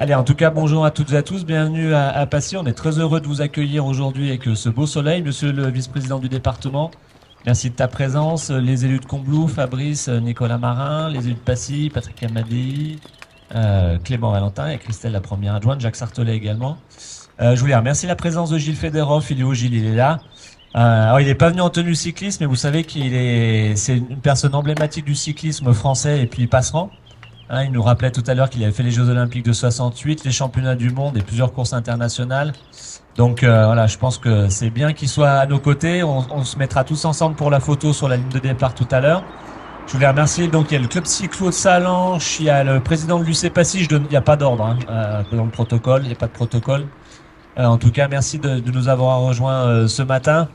Allez, en tout cas, bonjour à toutes et à tous, bienvenue à Passy. On est très heureux de vous accueillir aujourd'hui avec ce beau soleil. Monsieur le vice-président du département, merci de ta présence. Les élus de Combloux, Fabrice, Nicolas Marin, les élus de Passy, Patrick Amadei, Clément Valentin et Christelle, la première adjointe, Jacques Sartolet également. Je voulais remercier la présence de Gilles Federoff. Il est où, Gilles? Il est là. Alors, il n'est pas venu en tenue cycliste, mais vous savez c'est une personne emblématique du cyclisme français et puis passerand. Hein, il nous rappelait tout à l'heure qu'il avait fait les Jeux Olympiques de 68, les championnats du monde et plusieurs courses internationales. Donc voilà, je pense que c'est bien qu'il soit à nos côtés. On se mettra tous ensemble pour la photo sur la ligne de départ tout à l'heure. Je voulais remercier, donc il y a le club cyclo de Salanches, il y a le président de l'UC Passy, il n'y a pas d'ordre dans le protocole, il n'y a pas de protocole. En tout cas, merci de nous avoir rejoints ce matin.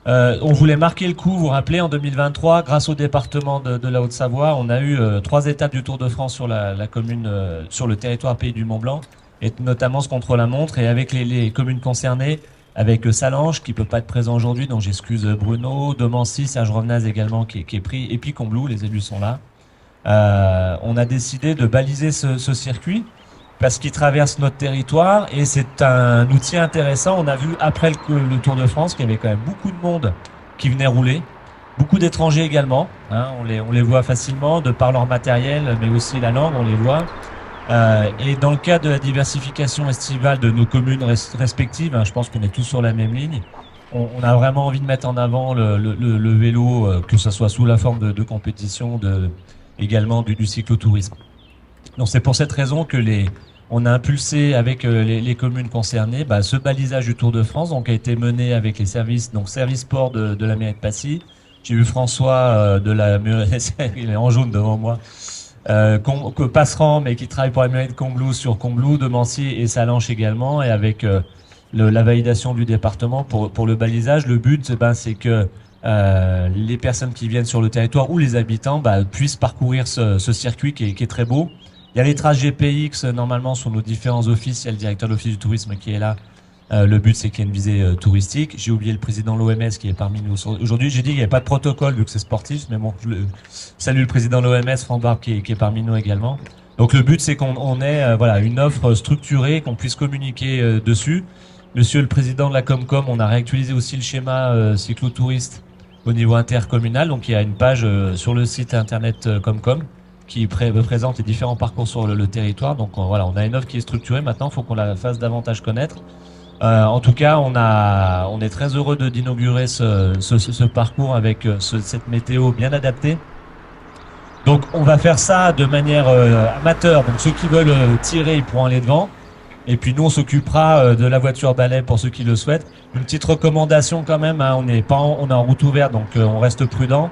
On voulait marquer le coup, vous vous rappelez, en 2023, grâce au département de la Haute-Savoie, on a eu 3 étapes du Tour de France sur la commune, sur le territoire Pays du Mont-Blanc, et notamment ce contre-la-montre, et avec les communes concernées, avec Salanches, qui peut pas être présent aujourd'hui, donc j'excuse Bruno, Domancy, Serge Revenaz également, qui est pris, et puis Combloux, les élus sont là. On a décidé de baliser ce circuit, parce qu'il traverse notre territoire et c'est un outil intéressant. On a vu après le Tour de France qu'il y avait quand même beaucoup de monde qui venait rouler, beaucoup d'étrangers également. Hein, on les voit facilement de par leur matériel, mais aussi la langue, on les voit. Et dans le cadre de la diversification estivale de nos communes respectives, hein, je pense qu'on est tous sur la même ligne. On a vraiment envie de mettre en avant le vélo, que ce soit sous la forme de compétition, également du cyclotourisme. Donc c'est pour cette raison que on a impulsé avec les communes concernées ce balisage du Tour de France, donc a été mené avec les services, donc service sport de la mairie de Passy. J'ai vu François de la mairie, il est en jaune devant moi, que passerand mais qui travaille pour la mairie de Combloux sur Combloux, Domancy et Salanches également, et avec la validation du département pour le balisage. Le but, c'est que les personnes qui viennent sur le territoire ou les habitants puissent parcourir ce circuit qui est très beau. Il y a les traces GPX normalement sur nos différents offices. Il y a le directeur de l'office du tourisme qui est là. Le but, c'est qu'il y ait une visée touristique. J'ai oublié le président de l'OMS qui est parmi nous aujourd'hui. J'ai dit qu'il n'y avait pas de protocole vu que c'est sportif, mais bon, salue le président de l'OMS, Franck Barbe, qui est parmi nous également. Donc le but, c'est qu'on ait une offre structurée, qu'on puisse communiquer dessus. Monsieur le président de la Comcom, on a réactualisé aussi le schéma cyclotouriste au niveau intercommunal. Donc il y a une page sur le site internet Comcom qui présente les différents parcours sur le territoire. Donc voilà, on a une offre qui est structurée. Maintenant, il faut qu'on la fasse davantage connaître. En tout cas, on est très heureux d'inaugurer ce parcours avec cette météo bien adaptée. Donc on va faire ça de manière amateur. Donc ceux qui veulent tirer, ils pourront aller devant. Et puis nous, on s'occupera de la voiture balai pour ceux qui le souhaitent. Une petite recommandation quand même, hein, on est en route ouverte, donc on reste prudent.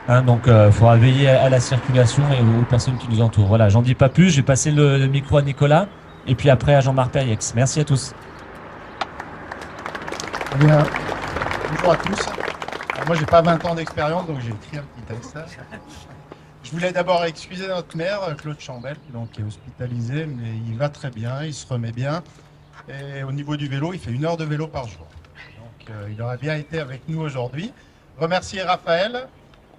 Hein, donc il faudra veiller à la circulation et aux personnes qui nous entourent. Voilà, j'en dis pas plus, j'ai passé le micro à Nicolas et puis après à Jean-Marc Perriex. Merci à tous. Bien. Bonjour à tous. Alors, moi, j'ai pas 20 ans d'expérience, donc j'ai écrit un petit texte. Je voulais d'abord excuser notre maire, Claude Chambel, qui est hospitalisé, mais il va très bien, il se remet bien. Et au niveau du vélo, il fait 1 heure de vélo par jour. Donc il aurait bien été avec nous aujourd'hui. Remercier Raphaël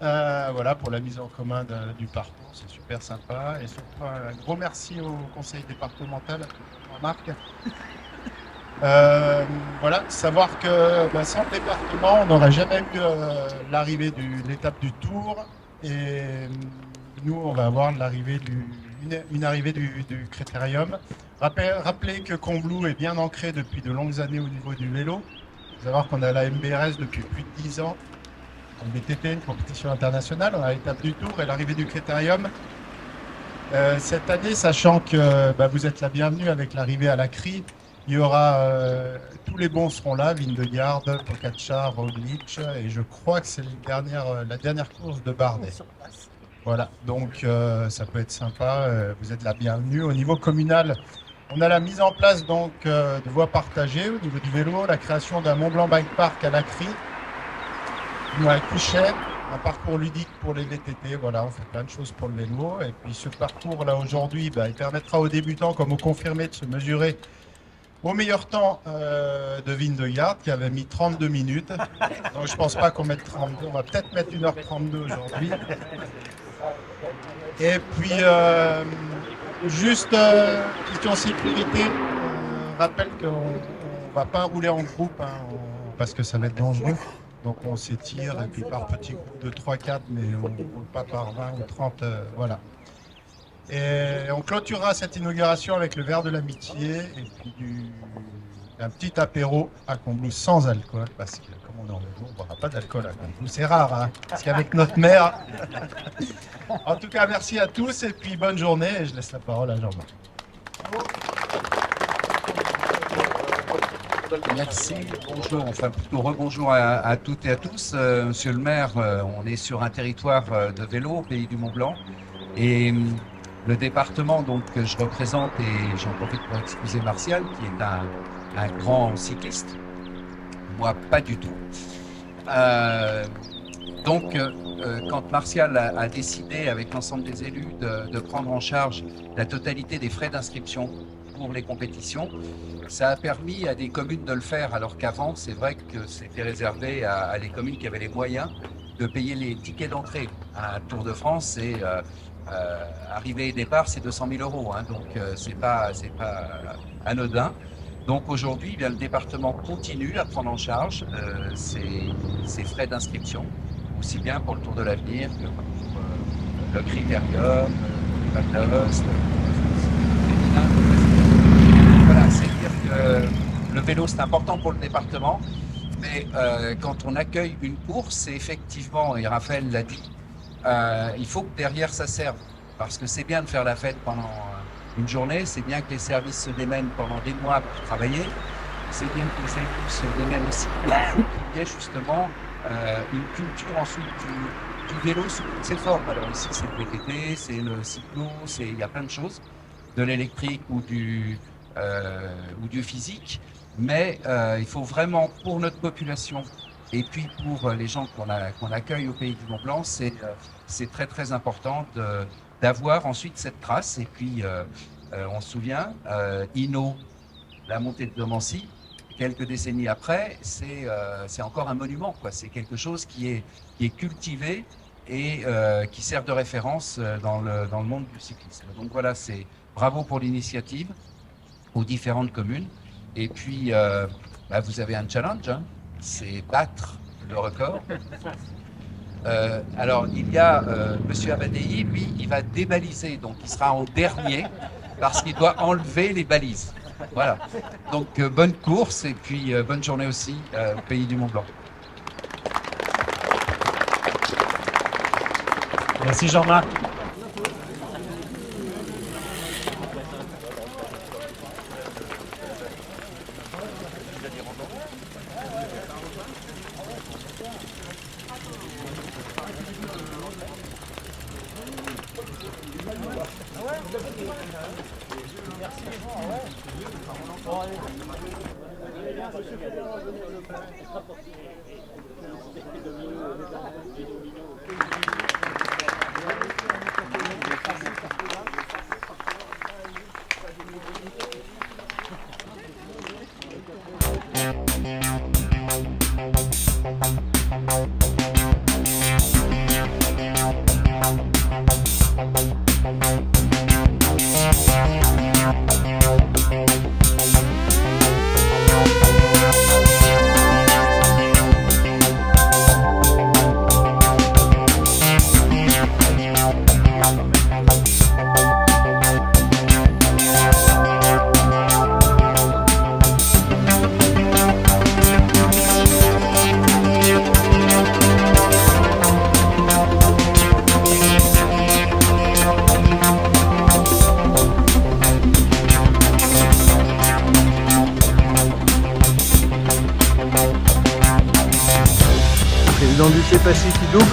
pour la mise en commun du parcours, c'est super sympa. Et surtout un gros merci au conseil départemental, à Marc. Savoir que sans le département, on n'aurait jamais eu l'arrivée de l'étape du Tour. Et nous, on va avoir une arrivée du Critérium. Rappelez que Combloux est bien ancré depuis de longues années au niveau du vélo. Il faut savoir qu'on a la MBRS depuis plus de 10 ans. En BTT, une compétition internationale, on a l'étape du Tour et l'arrivée du Critérium. Cette année, sachant que vous êtes la bienvenue avec l'arrivée à la CRI, il y aura tous les bons seront là, Vingegaard, Pogačar, Roglic, et je crois que c'est la dernière course de Bardet. Voilà, donc ça peut être sympa. Vous êtes la bienvenue. Au niveau communal, on a la mise en place donc de voies partagées au niveau du vélo, la création d'un Mont-Blanc Bike Park à la CRI, à Couchet, un parcours ludique pour les VTT. Voilà, on fait plein de choses pour le vélo. Et puis ce parcours là aujourd'hui, il permettra aux débutants comme aux confirmés de se mesurer au meilleur temps de Vingegaard qui avait mis 32 minutes. Donc je pense pas qu'on mette 32, on va peut-être mettre 1h32 aujourd'hui. Et puis Juste question sécurité. Rappelle qu'on ne va pas rouler en groupe hein, parce que ça va être dangereux. Donc on s'étire et puis par petits groupes de 3-4, mais on ne roule pas par 20 ou 30. Voilà. Et on clôturera cette inauguration avec le verre de l'amitié et puis un petit apéro à Combloux sans alcool, parce que comme on est en maison, on ne boira pas d'alcool à Combloux. C'est rare, hein, parce qu'avec notre mère. En tout cas, merci à tous et puis bonne journée. Et je laisse la parole à Jean-Marc. Merci, bonjour, enfin plutôt rebonjour à toutes et à tous. Monsieur le maire, on est sur un territoire de vélo au pays du Mont-Blanc et le département donc, que je représente, et j'en profite pour excuser Martial, qui est un grand cycliste, moi pas du tout. Quand Martial a décidé avec l'ensemble des élus de prendre en charge la totalité des frais d'inscription pour les compétitions, ça a permis à des communes de le faire, alors qu'avant, c'est vrai que c'était réservé à les communes qui avaient les moyens de payer les tickets d'entrée. Un Tour de France, c'est arrivée et départ, c'est 200 000 euros, hein, donc c'est pas anodin. Donc aujourd'hui, le département continue à prendre en charge ces frais d'inscription, aussi bien pour le Tour de l'Avenir que pour le Critérium, le Val d'Aoste, voilà, c'est-à-dire que le vélo c'est important pour le département, mais quand on accueille une course, c'est effectivement, et Raphaël l'a dit, il faut que derrière ça serve, parce que c'est bien de faire la fête pendant une journée, c'est bien que les services se démènent pendant des mois pour travailler, c'est bien que les services se démènent aussi pour qu'il y ait justement une culture ensuite du vélo sous toutes ses formes. Alors ici c'est le VTT, c'est le cyclo, il y a plein de choses, de l'électrique ou du physique, mais il faut vraiment pour notre population et puis pour les gens qu'on accueille au pays du Mont-Blanc, c'est très très important d'avoir ensuite cette trace. Et puis on se souvient, Hinault, la montée de Domancy, quelques décennies après, c'est encore un monument, quoi. C'est quelque chose qui est cultivé et qui sert de référence dans le monde du cyclisme. Donc voilà, c'est bravo pour l'initiative aux différentes communes. Et puis, vous avez un challenge, hein, c'est battre le record. Alors, il y a Monsieur Abadei, lui, il va débaliser, donc il sera en dernier parce qu'il doit enlever les balises. Voilà. Donc, bonne course et puis bonne journée aussi au pays du Mont-Blanc. Merci Jean-Marc. Président du CEPACI qui double.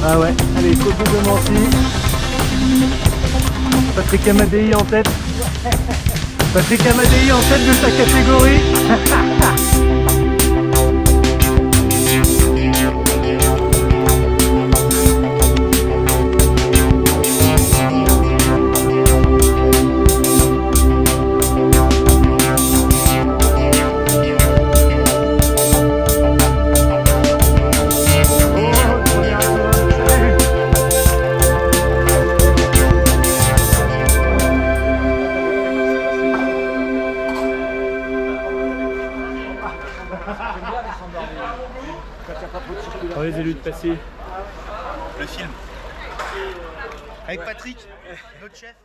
Ah ouais, allez, photo de menti. Patrick Amadei en tête. Patrick Amadei en tête de sa catégorie. Oh, les élus de Passy. Le film. Avec Patrick, notre chef.